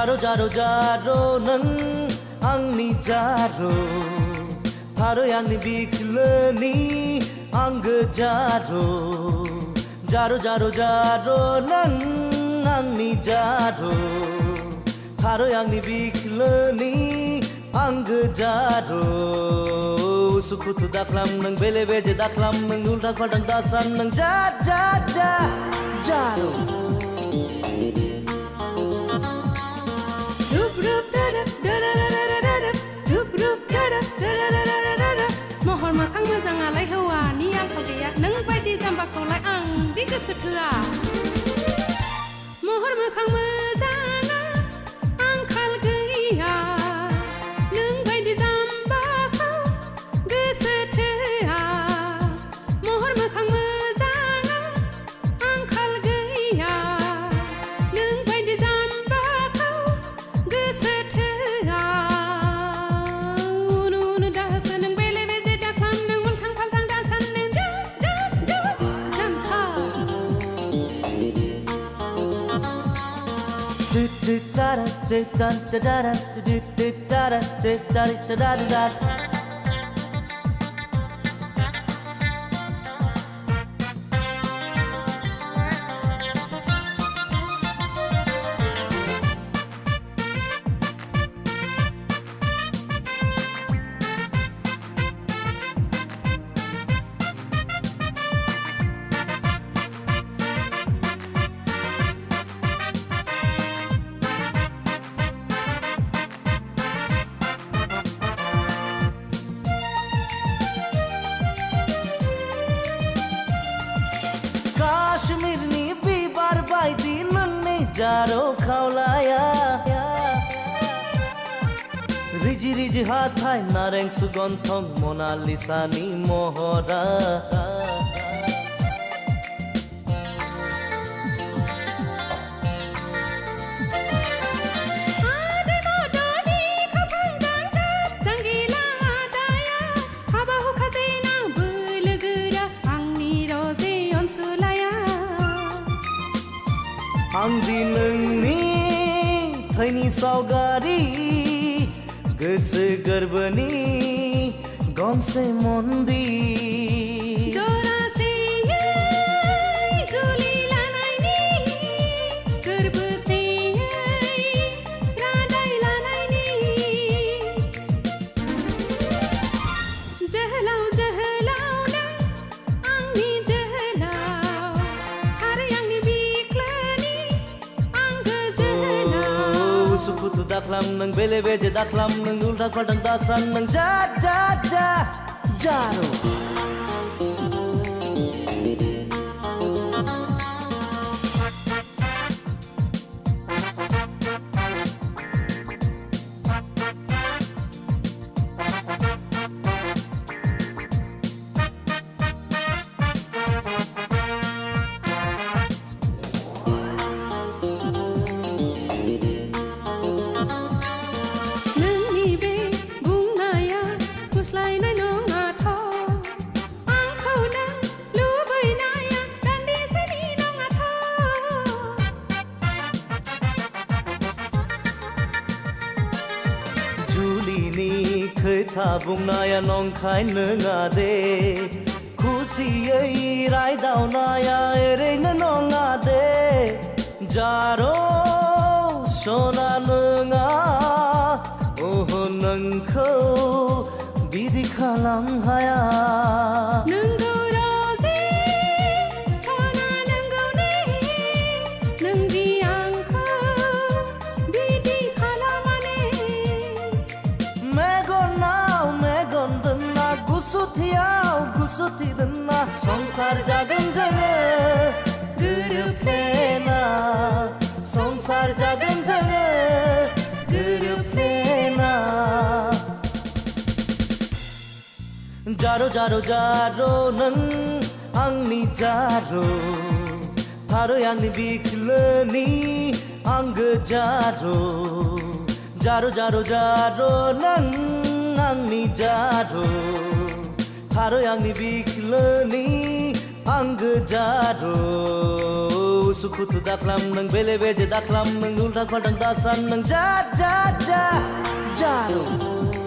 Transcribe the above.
Jaro jaro nang angni jaro Haro angni bikleni angge jaro Jaro jaro nang angni jaro Haro angni bikleni angge jaro Sukutu daklam nang bele beje daklam nang ulta kodang dasan nang jaro Mohon mokhang moजां आलाय हौवानि आंखाल गैया नों बायदि जाम्बाखौलाय आं दि गोसो थोआ महर मोखां मोजाङा आंखाल गैया नों बायदि जाम्बाखौ गोसो थोआ महर मोखां मोजाङा आंखाल गैया नों बायदि जाम्बाखौ गोसो थोआ उन दासो नों बेले बेजे दाख्लाम नों उल्थां फाल्थां दासान नों जाम्फा Kashmirni bibar baiti nanne jaro khawlaya Riji riji hathai nareng sugonthong Mona Lisa ni mohora Angdi nengni thaini saugari Goso gorboni gomse mondi Jorase juli lanaini gorbose radai lanaini Jahlau jahlau na angni jahlau har angni bikleni Sukutu daklam nang bele beje daklam nang ulta kodang dasan nang jaro Julini खोथा बुंनाया नंखाय नङादे खुसियै रायदावनाया ओरैनो नङादे जारो सना नङा ओह नोंखौ बिदि खालाम हाया नोंगौ रोजे सना नोंगौ ने नोंदि आंखौ बिदि खालामाने मेगन दोनना गुसुथि दोनना संसार जागोन जोङो गोरोबफ्लेना संसार जागोन जोङो गोरोबफ्लेना जारो नों आंनि जारो Haro angni bikleni angge jaro Jaro nang angni jaro Haro angni bikleni Angge jaro Sukutu daklam nang bele beje daklam nang ulta kontang dasan nang jat jat jat Jaro